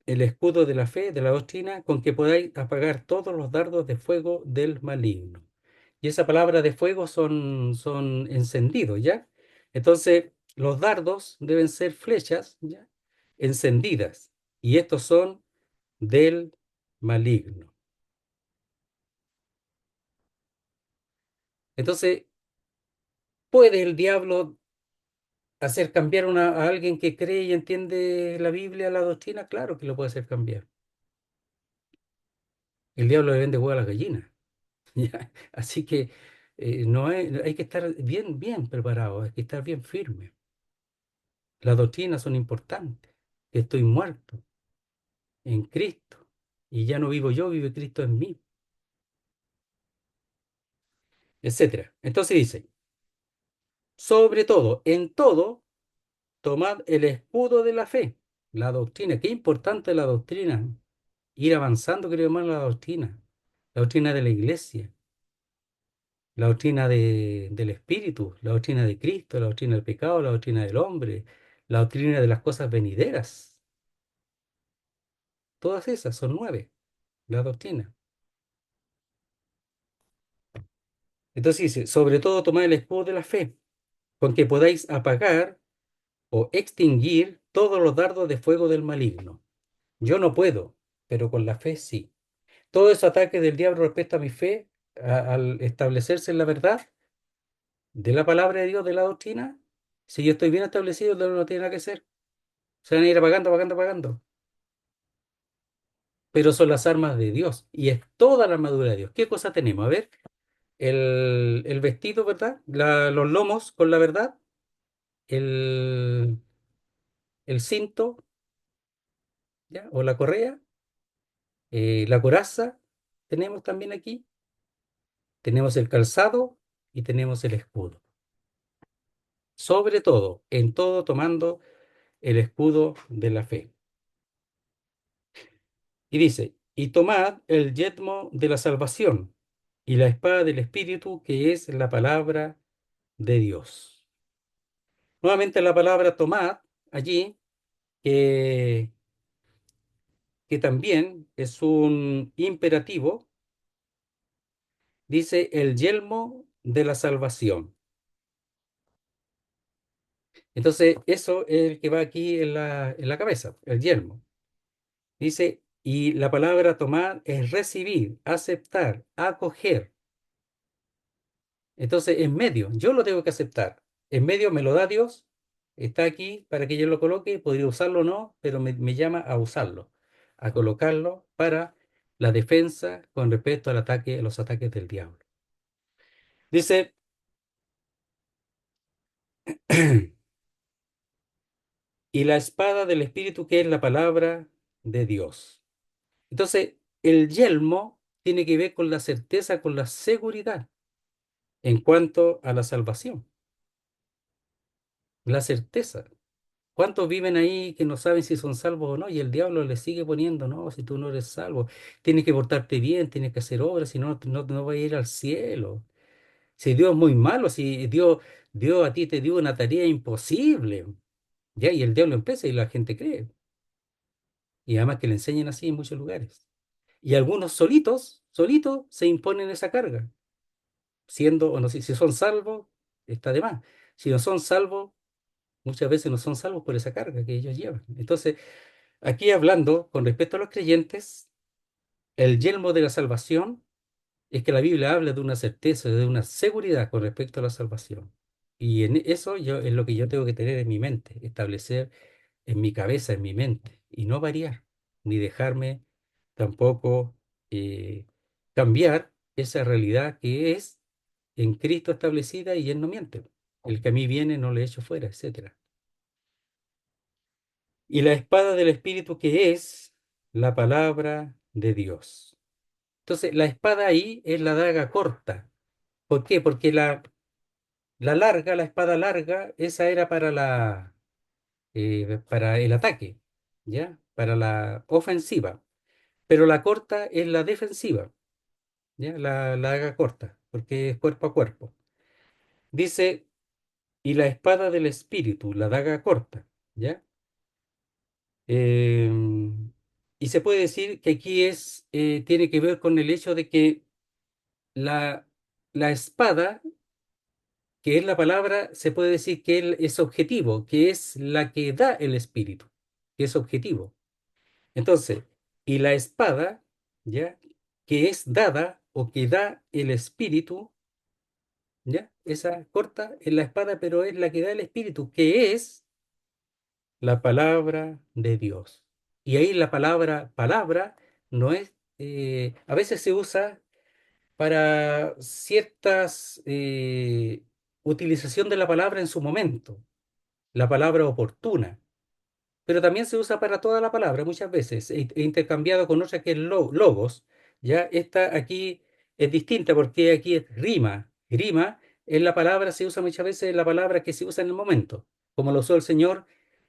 el escudo de la fe, de la doctrina, con que podáis apagar todos los dardos de fuego del maligno. Y esa palabra de fuego son encendidos, ¿ya? Entonces, los dardos deben ser flechas, ¿ya? Encendidas. Y estos son del maligno. Entonces, ¿puede el diablo hacer cambiar a alguien que cree y entiende la Biblia, la doctrina? Claro que lo puede hacer cambiar. El diablo le vende huevo a las gallinas. ¿Ya? Así que no hay que estar bien preparado, hay que estar bien firme. Las doctrinas son importantes. Estoy muerto en Cristo y ya no vivo yo, vive Cristo en mí, etcétera. Entonces dice, sobre todo, en todo, tomad el escudo de la fe, la doctrina. Qué importante la doctrina. Ir avanzando, querido hermano, la doctrina de la iglesia, la doctrina del Espíritu, la doctrina de Cristo, la doctrina del pecado, la doctrina del hombre, la doctrina de las cosas venideras. Todas esas son 9, la doctrina. Entonces dice, sobre todo tomad el escudo de la fe, con que podáis apagar o extinguir todos los dardos de fuego del maligno. Yo no puedo, pero con la fe sí. Todos esos ataques del diablo respecto a mi fe, al establecerse en la verdad de la palabra de Dios, de la doctrina, Si yo estoy bien establecido, el diablo no tiene nada que hacer. Se van a ir apagando, apagando, apagando. Pero son las armas de Dios y es toda la armadura de Dios. ¿Qué cosa tenemos? A ver, el vestido, ¿verdad? Los lomos con la verdad, el, el cinto, ¿ya? O la correa, la coraza, tenemos también aquí, tenemos el calzado y tenemos el escudo. Sobre todo, en todo tomando el escudo de la fe. Y dice, y tomad el yelmo de la salvación y la espada del Espíritu, que es la palabra de Dios. Nuevamente la palabra tomad allí, que, que también es un imperativo, dice el yelmo de la salvación. Entonces, eso es el que va aquí en la cabeza, el yelmo. Dice, y la palabra tomar es recibir, aceptar, acoger. Entonces, en medio, yo lo tengo que aceptar. En medio me lo da Dios, está aquí para que yo lo coloque, podría usarlo o no, pero me llama a usarlo, a colocarlo para la defensa con respecto al ataque, a los ataques del diablo. Dice, y la espada del Espíritu, que es la palabra de Dios. Entonces, el yelmo tiene que ver con la certeza, con la seguridad en cuanto a la salvación, la certeza. ¿Cuántos viven ahí que no saben si son salvos o no? Y el diablo les sigue poniendo, no, si tú no eres salvo, tienes que portarte bien, tienes que hacer obras, si no, no vas a ir al cielo. Si Dios es muy malo, si Dios a ti te dio una tarea imposible, ya, y el diablo empieza y la gente cree. Y además que le enseñan así en muchos lugares. Y algunos solitos se imponen esa carga, siendo, o no sé, si son salvos, está de más. Si no son salvos, muchas veces no son salvos por esa carga que ellos llevan. Entonces, aquí hablando con respecto a los creyentes, el yelmo de la salvación es que la Biblia habla de una certeza, de una seguridad con respecto a la salvación. Y en eso yo, es lo que yo tengo que tener en mi mente, establecer en mi cabeza, en mi mente, y no variar, ni dejarme tampoco cambiar esa realidad que es en Cristo establecida y Él no miente. El que a mí viene no le echo fuera, etcétera. Y la espada del Espíritu, que es la palabra de Dios. Entonces, la espada ahí es la daga corta. ¿Por qué? Porque la larga, la espada larga, esa era para el ataque, ¿ya? Para la ofensiva. Pero la corta es la defensiva, ¿ya? La daga corta, porque es cuerpo a cuerpo. Dice, y la espada del Espíritu, la daga corta, ¿ya? Y se puede decir que aquí tiene que ver con el hecho de que la, la espada, que es la palabra, se puede decir que él es objetivo, que es la que da el espíritu, que es objetivo. Entonces, y la espada, ¿ya? Que es dada o que da el espíritu, ¿ya? Esa corta es la espada, pero es la que da el espíritu, que es la palabra de Dios. Y ahí la palabra no es, a veces se usa para ciertas utilización de la palabra en su momento, la palabra oportuna, pero también se usa para toda la palabra muchas veces, intercambiado con otra que es logos, ya esta aquí es distinta porque aquí es rima, rima es la palabra, se usa muchas veces la palabra que se usa en el momento, como lo usó el Señor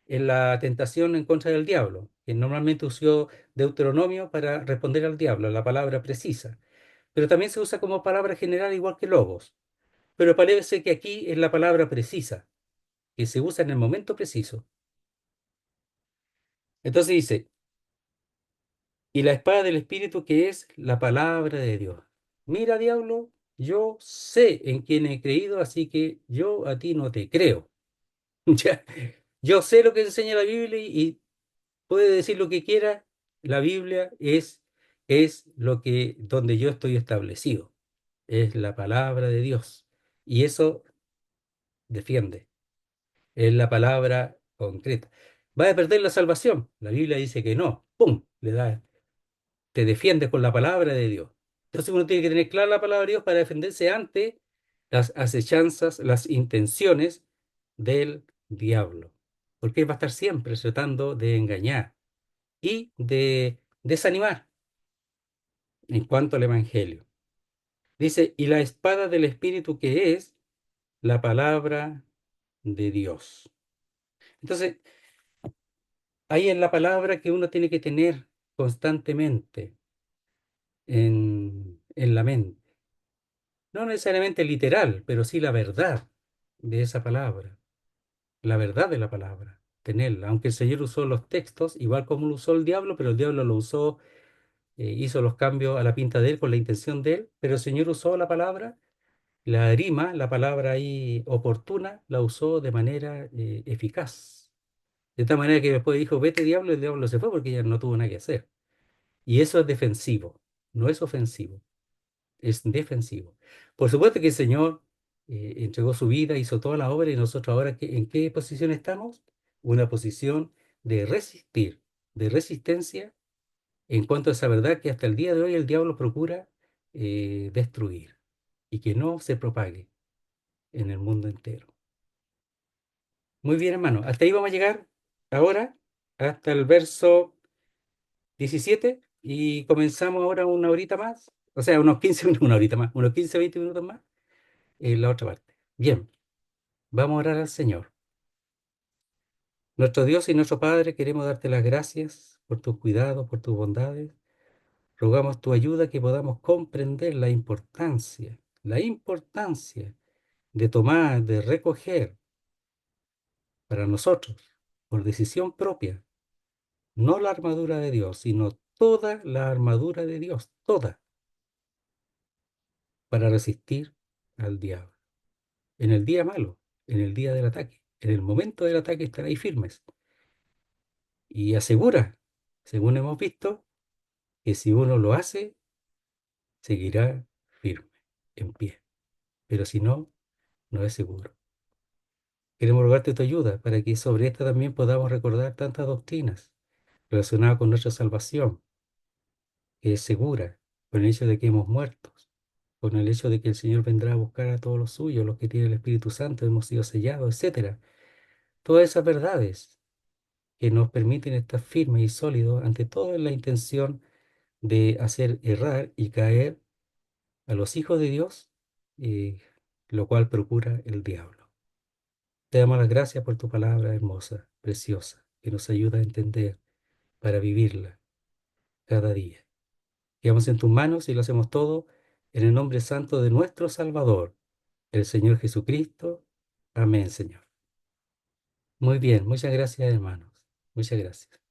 en la tentación en contra del diablo, que normalmente usó Deuteronomio para responder al diablo, la palabra precisa, pero también se usa como palabra general igual que logos. Pero parece que aquí es la palabra precisa, que se usa en el momento preciso. Entonces dice, y la espada del Espíritu, que es la palabra de Dios. Mira, diablo, yo sé en quién he creído, así que yo a ti no te creo. Ya, yo sé lo que enseña la Biblia y puede decir lo que quiera, la Biblia es lo que, donde yo estoy establecido, es la palabra de Dios. Y eso defiende. es la palabra concreta. ¿Vas a perder la salvación? La Biblia dice que no. ¡Pum! Le da, te defiendes con la palabra de Dios. Entonces uno tiene que tener clara la palabra de Dios para defenderse ante las acechanzas, las intenciones del diablo. Porque él va a estar siempre tratando de engañar y de desanimar en cuanto al Evangelio. Dice, y la espada del Espíritu que es la palabra de Dios. Entonces, ahí es la palabra que uno tiene que tener constantemente en la mente. No necesariamente literal, pero sí la verdad de esa palabra, la verdad de la palabra, tenerla. Aunque el Señor usó los textos, igual como lo usó el diablo, pero el diablo lo usó, hizo los cambios a la pinta de él con la intención de él, pero el Señor usó la palabra, la rima, la palabra ahí oportuna, la usó de manera eficaz. De tal manera que después dijo, vete diablo, y el diablo se fue porque ya no tuvo nada que hacer. Y eso es defensivo, no es ofensivo, es defensivo. Por supuesto que el Señor entregó su vida, hizo toda la obra y nosotros ahora, ¿en qué posición estamos? Una posición de resistir, de resistencia en cuanto a esa verdad que hasta el día de hoy el diablo procura destruir y que no se propague en el mundo entero. Muy bien, hermano, hasta ahí vamos a llegar ahora, hasta el verso 17 y comenzamos ahora una horita más, o sea, unos 15 minutos, una horita más, unos 15 20 minutos más en la otra parte. Bien, vamos a orar al Señor. Nuestro Dios y nuestro Padre, queremos darte las gracias por tus cuidados, por tus bondades. Rogamos tu ayuda que podamos comprender la importancia de tomar, de recoger para nosotros, por decisión propia, no la armadura de Dios, sino toda la armadura de Dios, toda, para resistir al diablo. En el día malo, en el día del ataque, en el momento del ataque estar ahí firmes. Y asegura, según hemos visto, que si uno lo hace, seguirá firme, en pie. Pero si no, no es seguro. Queremos rogarte tu ayuda para que sobre esta también podamos recordar tantas doctrinas relacionadas con nuestra salvación, que es segura, con el hecho de que hemos muerto, con el hecho de que el Señor vendrá a buscar a todos los suyos, los que tienen el Espíritu Santo, hemos sido sellados, etcétera. Todas esas verdades que nos permiten estar firmes y sólidos ante toda la intención de hacer errar y caer a los hijos de Dios, eh, lo cual procura el diablo. Te damos las gracias por tu palabra hermosa, preciosa, que nos ayuda a entender para vivirla cada día. Quedamos en tus manos y lo hacemos todo en el nombre santo de nuestro Salvador, el Señor Jesucristo. Amén, Señor. Muy bien, muchas gracias, hermanos. Muchas gracias.